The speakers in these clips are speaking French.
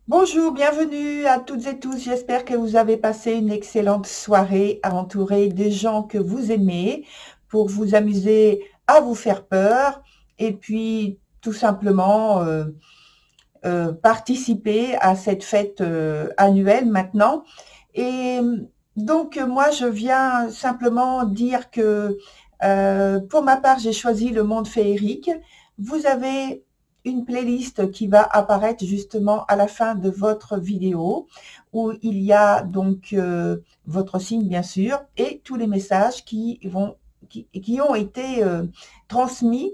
Bonjour, bienvenue à toutes et tous. J'espère que vous avez passé une excellente soirée entourée des gens que vous aimez pour vous amuser à vous faire peur et puis tout simplement participer à cette fête annuelle maintenant. Et donc moi je viens simplement dire que pour ma part j'ai choisi le monde féerique. Vous avez une playlist qui va apparaître justement à la fin de votre vidéo où il y a donc votre signe bien sûr et tous les messages qui ont été transmis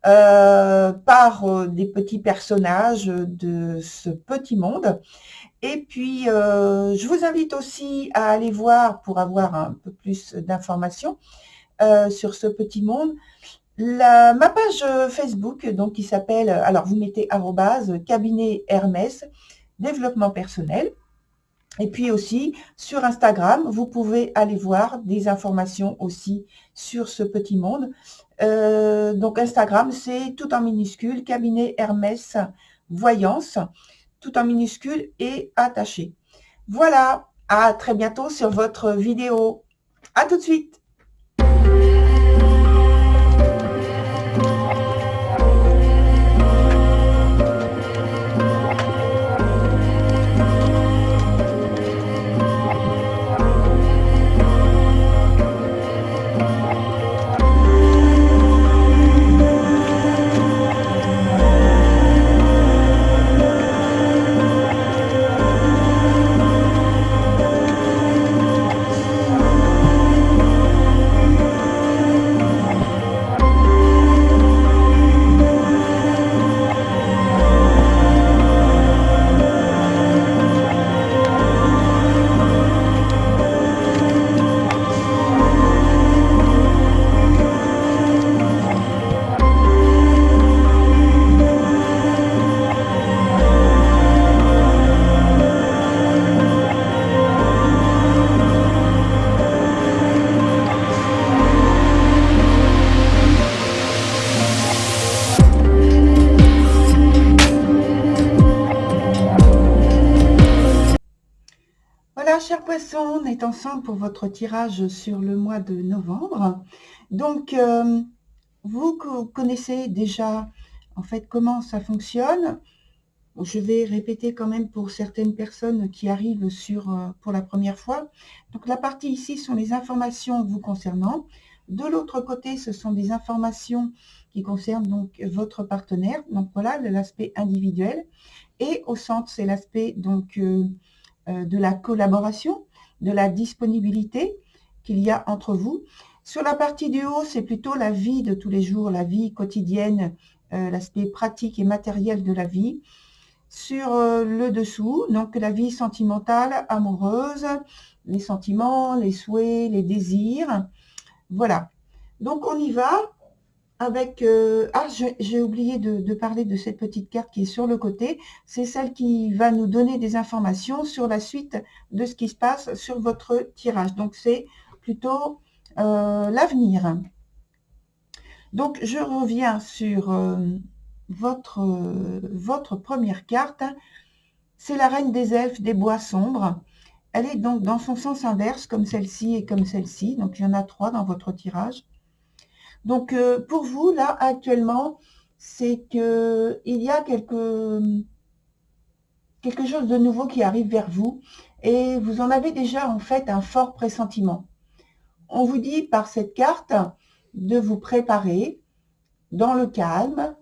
par des petits personnages de ce petit monde. Et puis, je vous invite aussi à aller voir, pour avoir un peu plus d'informations sur ce petit monde, ma page Facebook, donc qui s'appelle, alors vous mettez arrobase cabinet Hermès développement personnel. Et puis aussi sur Instagram, vous pouvez aller voir des informations aussi sur ce petit monde. Donc Instagram, c'est tout en minuscule, cabinet Hermès Voyance, tout en minuscule et attaché. Voilà, à très bientôt sur votre vidéo. À tout de suite. Voilà, chers poissons, on est ensemble pour votre tirage sur le mois de novembre. Donc, vous connaissez déjà en fait comment ça fonctionne. Je vais répéter quand même pour certaines personnes qui arrivent pour la première fois. Donc, la partie ici sont les informations vous concernant. De l'autre côté, ce sont des informations qui concernent donc votre partenaire. Donc, voilà l'aspect individuel. Et au centre, c'est l'aspect donc de la collaboration, de la disponibilité qu'il y a entre vous. Sur la partie du haut, c'est plutôt la vie de tous les jours, la vie quotidienne, l'aspect pratique et matériel de la vie. Sur le dessous, donc la vie sentimentale, amoureuse, les sentiments, les souhaits, les désirs. Voilà. Donc on y va avec... j'ai oublié de parler de cette petite carte qui est sur le côté. C'est celle qui va nous donner des informations sur la suite de ce qui se passe sur votre tirage. Donc c'est plutôt l'avenir. Donc je reviens sur votre première carte. C'est la reine des elfes des bois sombres. Elle est donc dans son sens inverse, comme celle-ci et comme celle-ci. Donc, il y en a 3 dans votre tirage. Donc, pour vous, là, actuellement, c'est qu'il y a quelque chose de nouveau qui arrive vers vous et vous en avez déjà, en fait, un fort pressentiment. On vous dit par cette carte de vous préparer dans le calme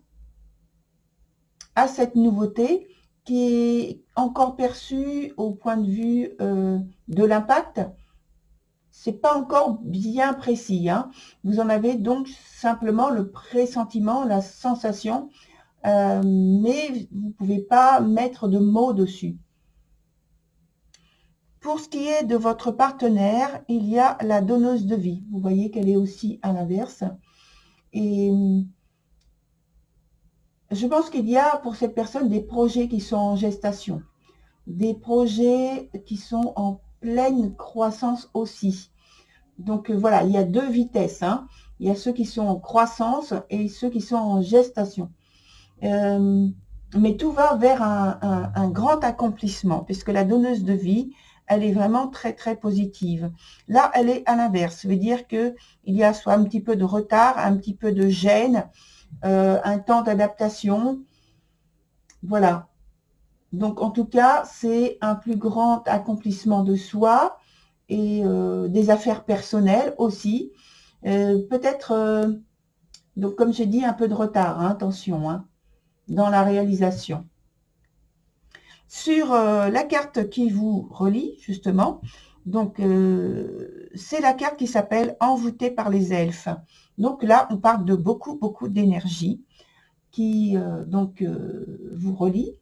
à cette nouveauté qui est encore perçue au point de vue de l'impact. C'est pas encore bien précis, hein. Vous en avez donc simplement le pressentiment, la sensation, mais vous ne pouvez pas mettre de mots dessus. Pour ce qui est de votre partenaire, il y a la donneuse de vie. Vous voyez qu'elle est aussi à l'inverse. Et je pense qu'il y a pour cette personne des projets qui sont en gestation, des projets qui sont en pleine croissance aussi. Donc voilà, il y a 2 vitesses, hein. Il y a ceux qui sont en croissance et ceux qui sont en gestation. mais tout va vers un grand accomplissement, puisque la donneuse de vie, elle est vraiment très, très positive. Là, elle est à l'inverse. Ça veut dire qu'il y a soit un petit peu de retard, un petit peu de gêne, un temps d'adaptation. Voilà. Donc, en tout cas, c'est un plus grand accomplissement de soi et des affaires personnelles aussi. Peut-être, donc comme j'ai dit, un peu de retard, hein, attention, hein, dans la réalisation. Sur la carte qui vous relie, justement, donc c'est la carte qui s'appelle Envoûtée par les elfes. Donc là, on parle de beaucoup, beaucoup d'énergie qui vous relie.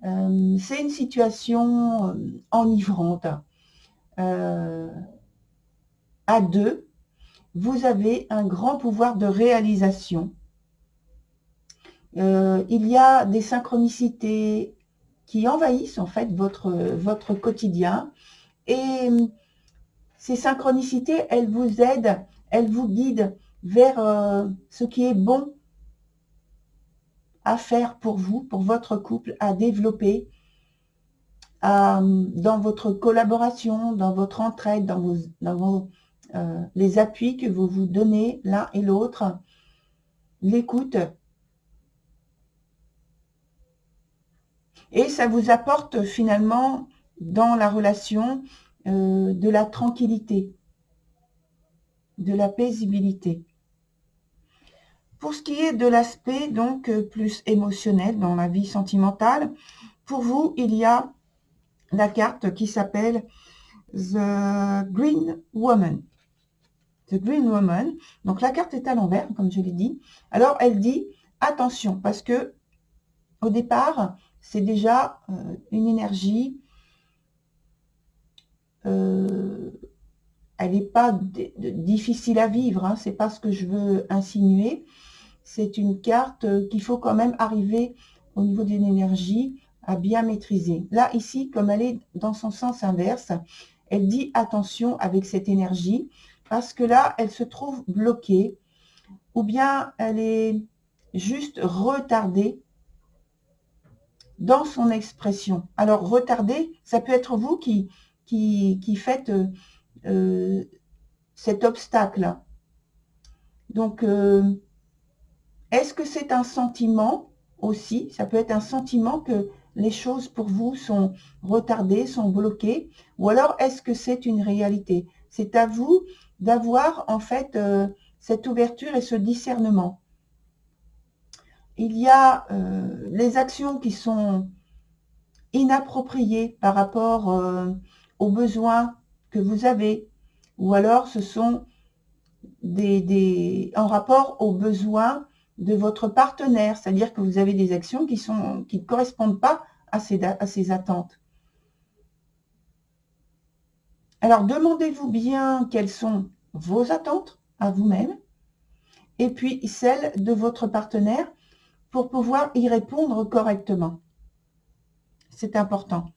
C'est une situation enivrante. À deux, vous avez un grand pouvoir de réalisation. Il y a des synchronicités qui envahissent en fait votre quotidien. Et ces synchronicités, elles vous aident, elles vous guident vers ce qui est bon à faire pour vous, pour votre couple, à développer, dans votre collaboration, dans votre entraide, dans les appuis que vous vous donnez l'un et l'autre, l'écoute. Et ça vous apporte finalement dans la relation de la tranquillité, de la paisibilité. Pour ce qui est de l'aspect donc plus émotionnel dans la vie sentimentale, pour vous, il y a la carte qui s'appelle The Green Woman. The Green Woman. Donc la carte est à l'envers, comme je l'ai dit. Alors elle dit attention, parce que au départ, c'est déjà une énergie. Elle n'est pas difficile à vivre, hein, c'est pas ce que je veux insinuer. C'est une carte qu'il faut quand même arriver au niveau d'une énergie à bien maîtriser. Là, ici, comme elle est dans son sens inverse, elle dit attention avec cette énergie, parce que là, elle se trouve bloquée, ou bien elle est juste retardée dans son expression. Alors, retardée, ça peut être vous qui faites cet obstacle. Donc, est-ce que c'est un sentiment aussi? Ça peut être un sentiment que les choses pour vous sont retardées, sont bloquées, ou alors est-ce que c'est une réalité? C'est à vous d'avoir en fait cette ouverture et ce discernement. Il y a les actions qui sont inappropriées par rapport aux besoins que vous avez, ou alors ce sont en rapport aux besoins de votre partenaire, c'est-à-dire que vous avez des actions qui ne correspondent pas à ces attentes. Alors, demandez-vous bien quelles sont vos attentes à vous-même et puis celles de votre partenaire pour pouvoir y répondre correctement. C'est important.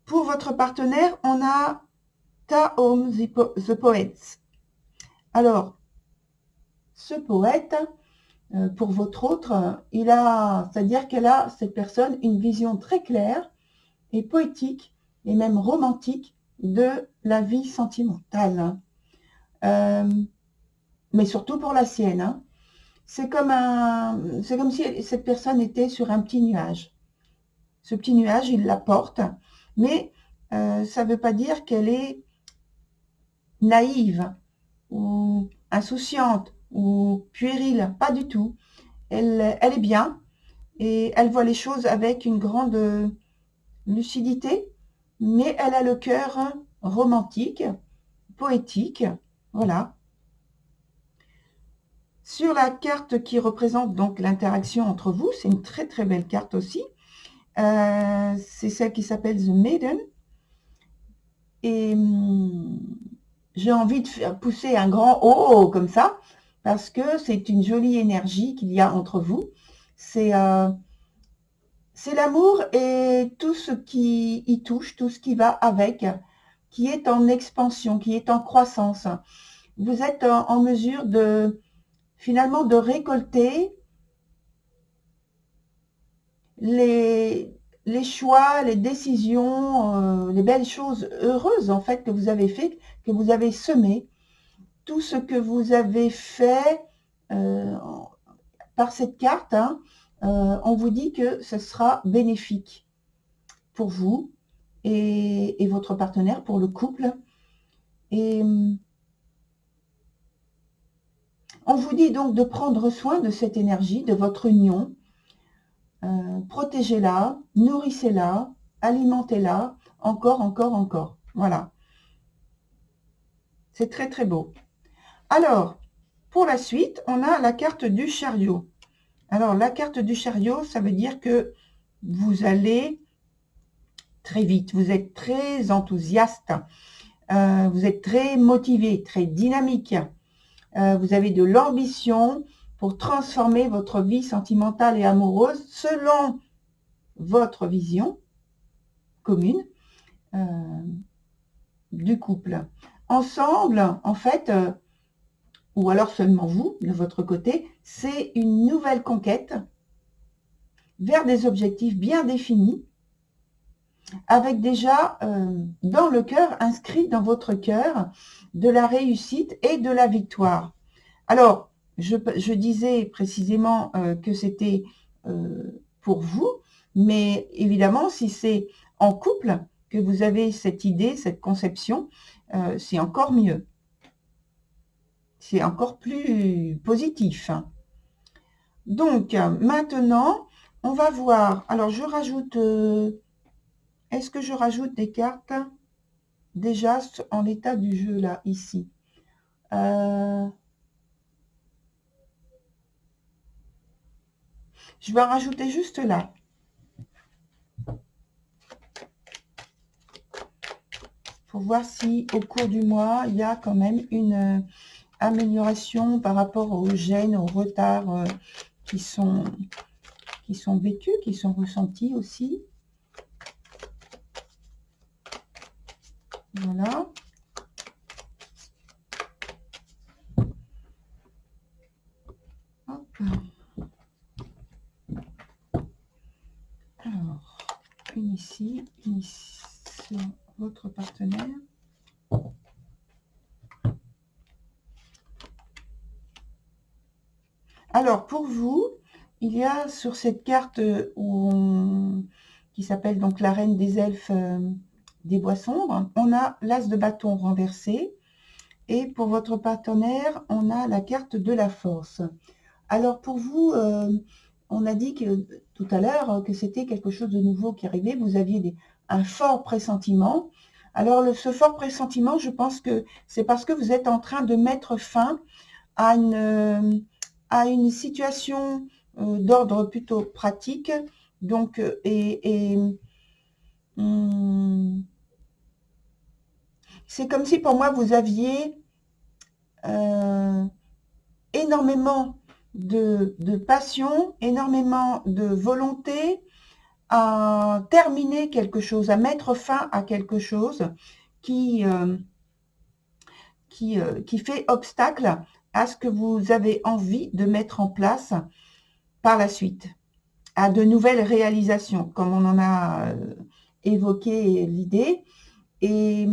Pour votre partenaire, on a Tahom the Poet. Alors, ce poète, pour votre autre, c'est-à-dire qu'elle a, cette personne, une vision très claire et poétique et même romantique de la vie sentimentale. Mais surtout pour la sienne. Hein. C'est comme si cette personne était sur un petit nuage. Ce petit nuage, il la porte, mais ça ne veut pas dire qu'elle est naïve ou insouciante ou puérile, pas du tout. Elle est bien et elle voit les choses avec une grande lucidité, mais elle a le cœur romantique, poétique, voilà. Sur la carte qui représente donc l'interaction entre vous, c'est une très très belle carte aussi, c'est celle qui s'appelle The Maiden, et j'ai envie de faire pousser un grand « oh » comme ça, parce que c'est une jolie énergie qu'il y a entre vous, c'est l'amour et tout ce qui y touche, tout ce qui va avec, qui est en expansion, qui est en croissance. Vous êtes en mesure finalement de récolter les, les choix, les décisions, les belles choses heureuses en fait que vous avez fait, que vous avez semé, tout ce que vous avez fait par cette carte, hein, on vous dit que ce sera bénéfique pour vous et votre partenaire, pour le couple. Et on vous dit donc de prendre soin de cette énergie, de votre union. Protégez-la, nourrissez-la, alimentez-la, encore, encore, encore. Voilà. C'est très, très beau. Alors, pour la suite, on a la carte du chariot. Alors, la carte du chariot, ça veut dire que vous allez très vite, vous êtes très enthousiaste, vous êtes très motivé, très dynamique, vous avez de l'ambition pour transformer votre vie sentimentale et amoureuse selon votre vision commune du couple. Ensemble, en fait, ou alors seulement vous, de votre côté, c'est une nouvelle conquête vers des objectifs bien définis, avec déjà dans le cœur, inscrit dans votre cœur, de la réussite et de la victoire. Alors, je disais précisément que c'était pour vous, mais évidemment, si c'est en couple que vous avez cette idée, cette conception, c'est encore mieux. C'est encore plus positif. Donc, maintenant, on va voir. Alors, je rajoute... est-ce que je rajoute des cartes déjà en l'état du jeu, là, ici je vais en rajouter juste là. Pour voir si au cours du mois, il y a quand même une amélioration par rapport aux gênes, aux retards qui sont vécus, qui sont ressentis aussi. Voilà. Hop. Alors, une ici sur votre partenaire. Alors, pour vous, il y a sur cette carte qui s'appelle donc la reine des elfes des bois sombres, on a l'as de bâton renversé. Et pour votre partenaire, on a la carte de la force. Alors, pour vous, on a dit que, tout à l'heure que c'était quelque chose de nouveau qui arrivait. Vous aviez un fort pressentiment. Alors, ce fort pressentiment, je pense que c'est parce que vous êtes en train de mettre fin à une situation d'ordre plutôt pratique. Donc, c'est comme si pour moi, vous aviez énormément de passion, énormément de volonté à terminer quelque chose, à mettre fin à quelque chose qui fait obstacle à ce que vous avez envie de mettre en place par la suite, à de nouvelles réalisations, comme on en a évoqué l'idée, et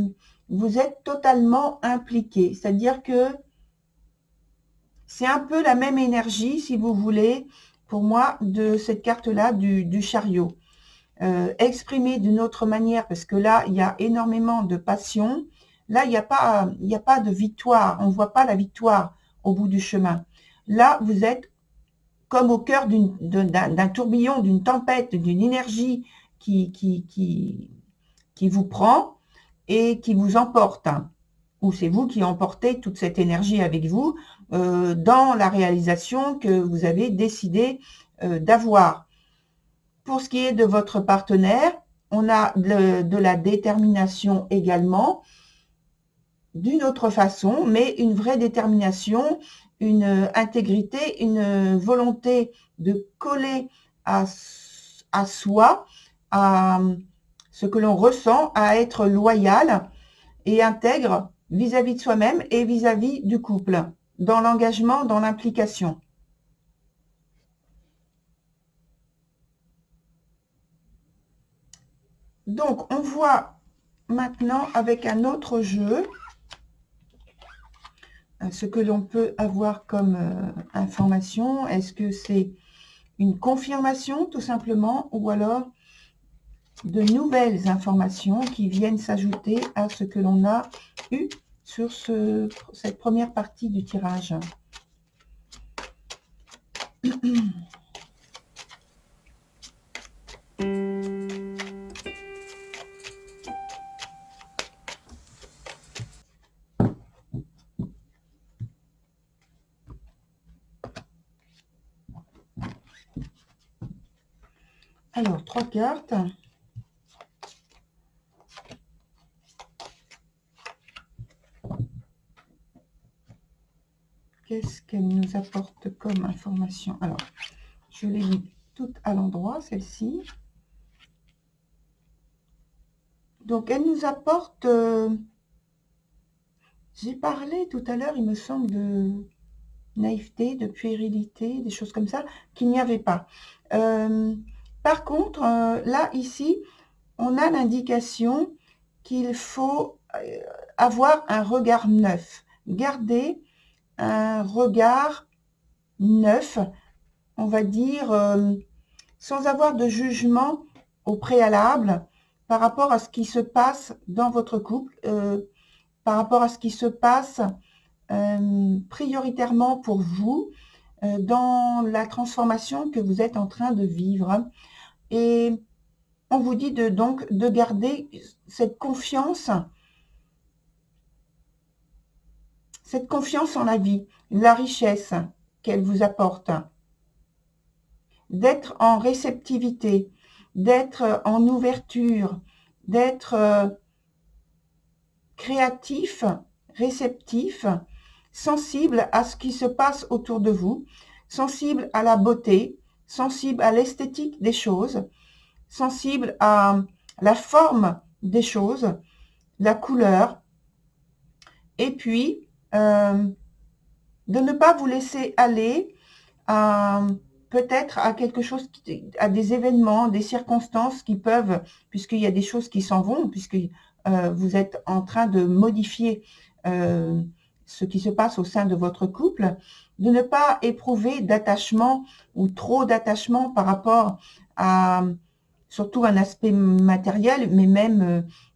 vous êtes totalement impliqué, c'est-à-dire que c'est un peu la même énergie, si vous voulez, pour moi, de cette carte-là du chariot. Exprimée d'une autre manière, parce que là, il y a énormément de passion. Là, il n'y a pas de victoire. On ne voit pas la victoire au bout du chemin. Là, vous êtes comme au cœur d'un tourbillon, d'une tempête, d'une énergie qui vous prend et qui vous emporte. Ou c'est vous qui emportez toute cette énergie avec vous dans la réalisation que vous avez décidé d'avoir. Pour ce qui est de votre partenaire, on a de la détermination également, d'une autre façon, mais une vraie détermination, une intégrité, une volonté de coller à soi, à ce que l'on ressent, à être loyal et intègre vis-à-vis de soi-même et vis-à-vis du couple, dans l'engagement, dans l'implication. Donc, on voit maintenant avec un autre jeu ce que l'on peut avoir comme information. Est-ce que c'est une confirmation tout simplement, ou alors de nouvelles informations qui viennent s'ajouter à ce que l'on a eu sur cette première partie du tirage. Alors, 3 cartes. Qu'est-ce qu'elle nous apporte comme information? Alors, je l'ai mis toute à l'endroit, celle-ci. Donc, elle nous apporte... j'ai parlé tout à l'heure, il me semble, de naïveté, de puérilité, des choses comme ça, qu'il n'y avait pas. Par contre, là, ici, on a l'indication qu'il faut avoir un regard neuf. Garder un regard neuf, on va dire, sans avoir de jugement au préalable par rapport à ce qui se passe dans votre couple, par rapport à ce qui se passe prioritairement pour vous dans la transformation que vous êtes en train de vivre. Et on vous dit donc de garder cette confiance en la vie, la richesse qu'elle vous apporte, d'être en réceptivité, d'être en ouverture, d'être créatif, réceptif, sensible à ce qui se passe autour de vous, sensible à la beauté, sensible à l'esthétique des choses, sensible à la forme des choses, la couleur, et puis de ne pas vous laisser aller à peut-être à quelque chose, à des événements, des circonstances qui peuvent, puisqu'il y a des choses qui s'en vont, puisque vous êtes en train de modifier ce qui se passe au sein de votre couple, de ne pas éprouver d'attachement ou trop d'attachement par rapport à surtout un aspect matériel, mais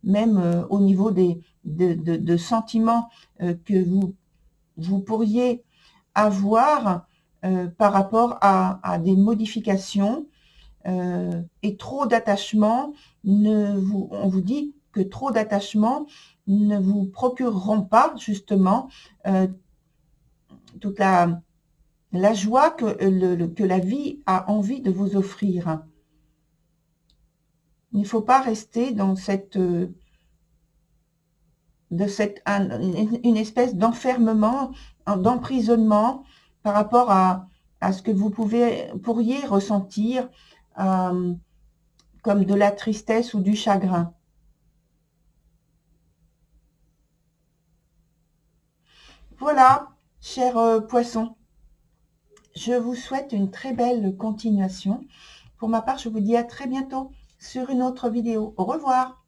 même au niveau de sentiments que vous pourriez avoir par rapport à des modifications et trop d'attachement, on vous dit que trop d'attachement ne vous procureront pas justement toute la joie que la vie a envie de vous offrir. Il ne faut pas rester dans une espèce d'enfermement, d'emprisonnement par rapport à ce que vous pourriez ressentir comme de la tristesse ou du chagrin. Voilà, chers poissons, je vous souhaite une très belle continuation. Pour ma part, je vous dis à très bientôt sur une autre vidéo. Au revoir.